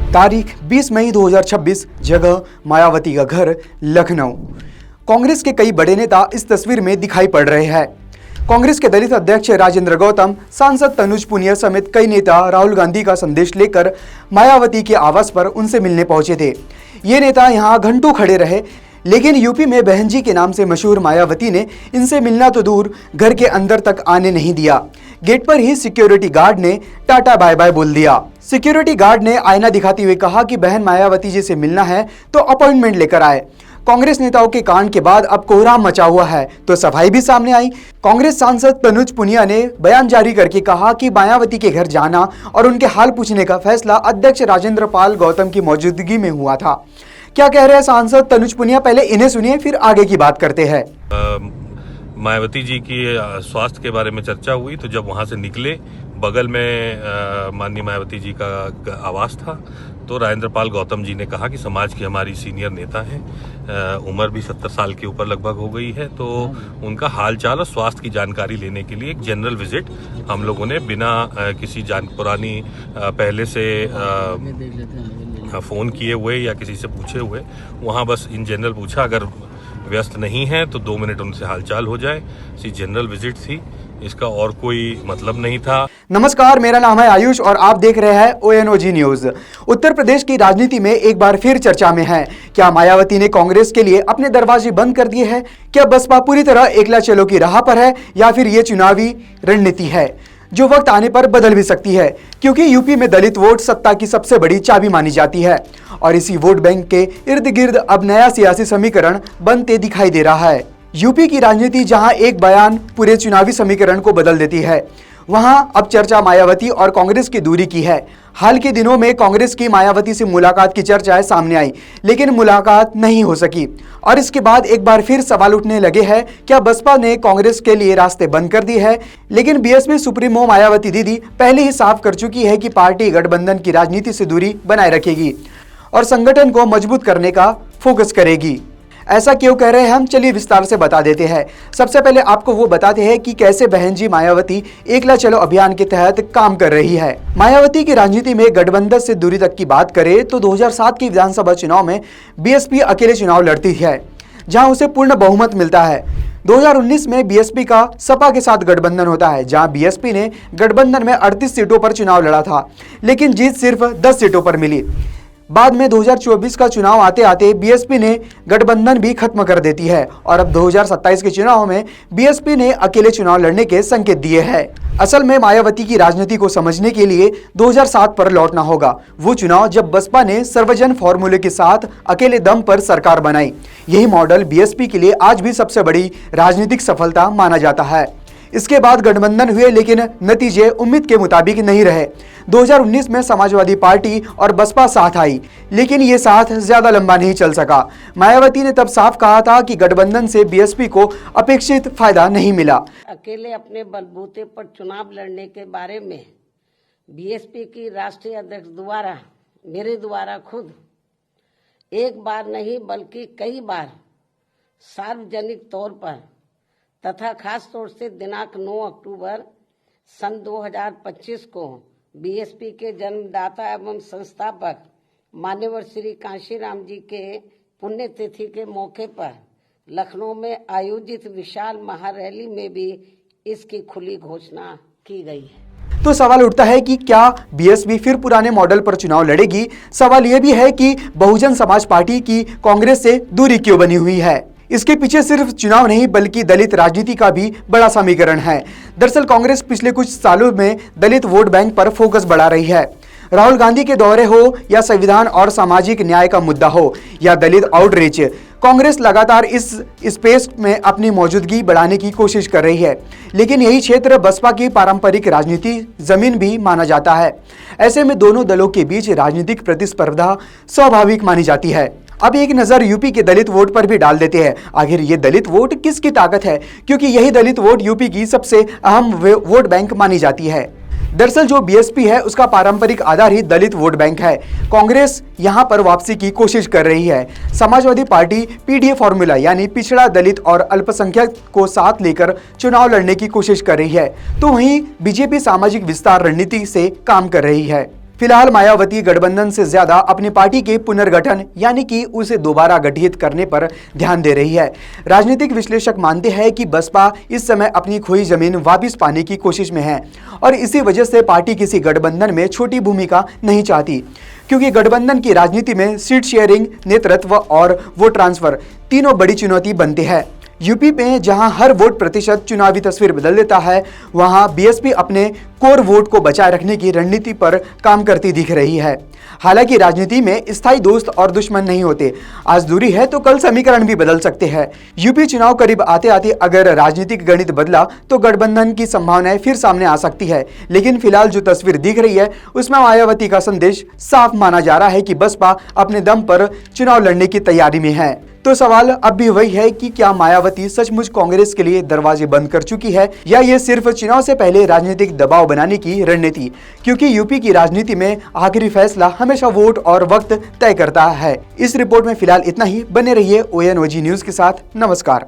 तारीख 20 मई 2026, जगह मायावती का घर, लखनऊ। कांग्रेस के कई बड़े नेता इस तस्वीर में दिखाई पड़ रहे हैं। कांग्रेस के दलित अध्यक्ष राजेंद्र गौतम, सांसद तनुज पुनिया समेत कई नेता राहुल गांधी का संदेश लेकर मायावती के आवास पर उनसे मिलने पहुंचे थे। ये नेता यहां घंटों खड़े रहे, लेकिन यूपी में बहन जी के नाम से मशहूर मायावती ने इनसे मिलना तो दूर, घर के अंदर तक आने नहीं दिया। गेट पर ही सिक्योरिटी गार्ड ने टाटा बाय बाय बोल दिया। सिक्योरिटी गार्ड ने आईना दिखाते हुए कहा कि बहन मायावती जी से मिलना है तो अपॉइंटमेंट लेकर आए। कांग्रेस नेताओं के कांड के बाद अब कोहराम मचा हुआ है तो सफाई भी सामने आई। कांग्रेस सांसद तनुज पुनिया ने बयान जारी करके कहा कि मायावती के घर जाना और उनके हाल पूछने का फैसला अध्यक्ष राजेंद्र पाल गौतम की मौजूदगी में हुआ था। क्या कह रहे हैं सांसद तनुज पुनिया, पहले इन्हें सुनिए फिर आगे की बात करते हैं। मायावती जी की स्वास्थ्य के बारे में चर्चा हुई तो जब वहां से निकले, बगल में माननीय मायावती जी का आवास था, तो राजेंद्र पाल गौतम जी ने कहा कि समाज की हमारी सीनियर नेता हैं, उम्र भी 70 साल के ऊपर लगभग हो गई है, तो उनका हालचाल और स्वास्थ्य की जानकारी लेने के लिए एक जनरल विजिट हम लोगों ने बिना किसी पुरानी पहले से फ़ोन किए हुए या किसी से पूछे हुए वहाँ बस इन जनरल पूछा, अगर व्यस्त नहीं है तो 2 मिनट उनसे हालचाल हो जाए। इसी जनरल विजिट थी, इसका और कोई मतलब नहीं था। नमस्कार, मेरा नाम है आयुष और आप देख रहे हैं ONOG न्यूज। उत्तर प्रदेश की राजनीति में एक बार फिर चर्चा में है। क्या मायावती ने कांग्रेस के लिए अपने दरवाजे बंद कर दिए हैं? क्या बसपा पूरी तरह एकला चलो की राह पर है या फिर ये चुनावी रणनीति है जो वक्त आने पर बदल भी सकती है? क्योंकि यूपी में दलित वोट सत्ता की सबसे बड़ी चाबी मानी जाती है और इसी वोट बैंक के इर्द गिर्द अब नया सियासी समीकरण बनते दिखाई दे रहा है। यूपी की राजनीति जहां एक बयान पूरे चुनावी समीकरण को बदल देती है, वहां अब चर्चा मायावती और कांग्रेस की दूरी की है। हाल के दिनों में कांग्रेस की मायावती से मुलाकात की चर्चाएं सामने आई, लेकिन मुलाकात नहीं हो सकी और इसके बाद एक बार फिर सवाल उठने लगे हैं, क्या बसपा ने कांग्रेस के लिए रास्ते बंद कर दिए हैं? लेकिन बीएसपी सुप्रीमो मायावती दीदी पहले ही साफ कर चुकी है कि पार्टी गठबंधन की राजनीति से दूरी बनाए रखेगी और संगठन को मजबूत करने का फोकस करेगी। ऐसा क्यों कह रहे हैं हम, चलिए विस्तार से बता देते हैं। सबसे पहले आपको वो बताते हैं कि कैसे बहन जी मायावती एकला चलो अभियान के तहत काम कर रही है। मायावती की राजनीति में गठबंधन से दूरी तक की बात करें तो 2007 के विधानसभा चुनाव में बीएसपी अकेले चुनाव लड़ती है, जहां उसे पूर्ण बहुमत मिलता है। 2019 में बीएसपी का सपा के साथ गठबंधन होता है, जहां बीएसपी ने गठबंधन में 38 सीटों पर चुनाव लड़ा था, लेकिन जीत सिर्फ 10 सीटों पर मिली। बाद में 2024 का चुनाव आते आते बीएसपी ने गठबंधन भी खत्म कर देती है और अब 2027 के चुनाव में बीएसपी ने अकेले चुनाव लड़ने के संकेत दिए हैं। असल में मायावती की राजनीति को समझने के लिए 2007 पर लौटना होगा, वो चुनाव जब बसपा ने सर्वजन फॉर्मूले के साथ अकेले दम पर सरकार बनाई। यही मॉडल बीएसपी के लिए आज भी सबसे बड़ी राजनीतिक सफलता माना जाता है। इसके बाद गठबंधन हुए, लेकिन नतीजे उम्मीद के मुताबिक नहीं रहे। 2019 में समाजवादी पार्टी और बसपा साथ आई, लेकिन ये साथ ज्यादा लंबा नहीं चल सका। मायावती ने तब साफ कहा था कि गठबंधन से बीएसपी को अपेक्षित फायदा नहीं मिला। अकेले अपने बलबूते पर चुनाव लड़ने के बारे में बीएसपी की राष्ट्रीय अध्यक्ष द्वारा, मेरे द्वारा खुद एक बार नहीं बल्कि कई बार सार्वजनिक तौर पर तथा खास तौर से दिनांक 9 अक्टूबर सन 2025 को बीएसपी के जन्मदाता एवं संस्थापक मान्यवर श्री कांशीराम जी के पुण्यतिथि के मौके पर लखनऊ में आयोजित विशाल महारैली में भी इसकी खुली घोषणा की गई है। तो सवाल उठता है कि क्या बीएसपी फिर पुराने मॉडल पर चुनाव लड़ेगी? सवाल यह भी है कि बहुजन समाज पार्टी की कांग्रेस से दूरी क्यों बनी हुई है? इसके पीछे सिर्फ चुनाव नहीं बल्कि दलित राजनीति का भी बड़ा समीकरण है। दरअसल कांग्रेस पिछले कुछ सालों में दलित वोट बैंक पर फोकस बढ़ा रही है। राहुल गांधी के दौरे हो या संविधान और सामाजिक न्याय का मुद्दा हो या दलित आउटरीच, कांग्रेस लगातार इस स्पेस में अपनी मौजूदगी बढ़ाने की कोशिश कर रही है। लेकिन यही क्षेत्र बसपा की पारंपरिक राजनीति जमीन भी माना जाता है। ऐसे में दोनों दलों के बीच राजनीतिक प्रतिस्पर्धा स्वाभाविक मानी जाती है। अब एक नजर यूपी के दलित वोट पर भी डाल देते हैं। आखिर ये दलित वोट किसकी ताकत है, क्योंकि यही दलित वोट यूपी की सबसे अहम वोट बैंक मानी जाती है। दरअसल जो बीएसपी है उसका पारंपरिक आधार ही दलित वोट बैंक है। कांग्रेस यहां पर वापसी की कोशिश कर रही है। समाजवादी पार्टी पीडीए फॉर्मूला यानी पिछड़ा, दलित और अल्पसंख्यक को साथ लेकर चुनाव लड़ने की कोशिश कर रही है, तो वहीं बीजेपी सामाजिक विस्तार रणनीति से काम कर रही है। फिलहाल मायावती गठबंधन से ज्यादा अपनी पार्टी के पुनर्गठन यानी कि उसे दोबारा गठित करने पर ध्यान दे रही है। राजनीतिक विश्लेषक मानते हैं कि बसपा इस समय अपनी खोई जमीन वापस पाने की कोशिश में है और इसी वजह से पार्टी किसी गठबंधन में छोटी भूमिका नहीं चाहती, क्योंकि गठबंधन की राजनीति में सीट शेयरिंग, नेतृत्व और वोट ट्रांसफर तीनों बड़ी चुनौती बनते हैं। यूपी में जहां हर वोट प्रतिशत चुनावी तस्वीर बदल देता है, वहां बीएसपी अपने कोर वोट को बचाए रखने की रणनीति पर काम करती दिख रही है। हालांकि राजनीति में स्थायी दोस्त और दुश्मन नहीं होते। आज दूरी है तो कल समीकरण भी बदल सकते हैं। यूपी चुनाव करीब आते आते अगर राजनीतिक गणित बदला तो गठबंधन की संभावनाएं फिर सामने आ सकती है। लेकिन फिलहाल जो तस्वीर दिख रही है उसमें मायावती का संदेश साफ माना जा रहा है कि बसपा अपने दम पर चुनाव लड़ने की तैयारी में है। तो सवाल अब भी वही है कि क्या मायावती सचमुच कांग्रेस के लिए दरवाजे बंद कर चुकी है या ये सिर्फ चुनाव से पहले राजनीतिक दबाव बनाने की रणनीति, क्योंकि यूपी की राजनीति में आखिरी फैसला हमेशा वोट और वक्त तय करता है। इस रिपोर्ट में फिलहाल इतना ही। बने रहिए ONOG न्यूज के साथ। नमस्कार।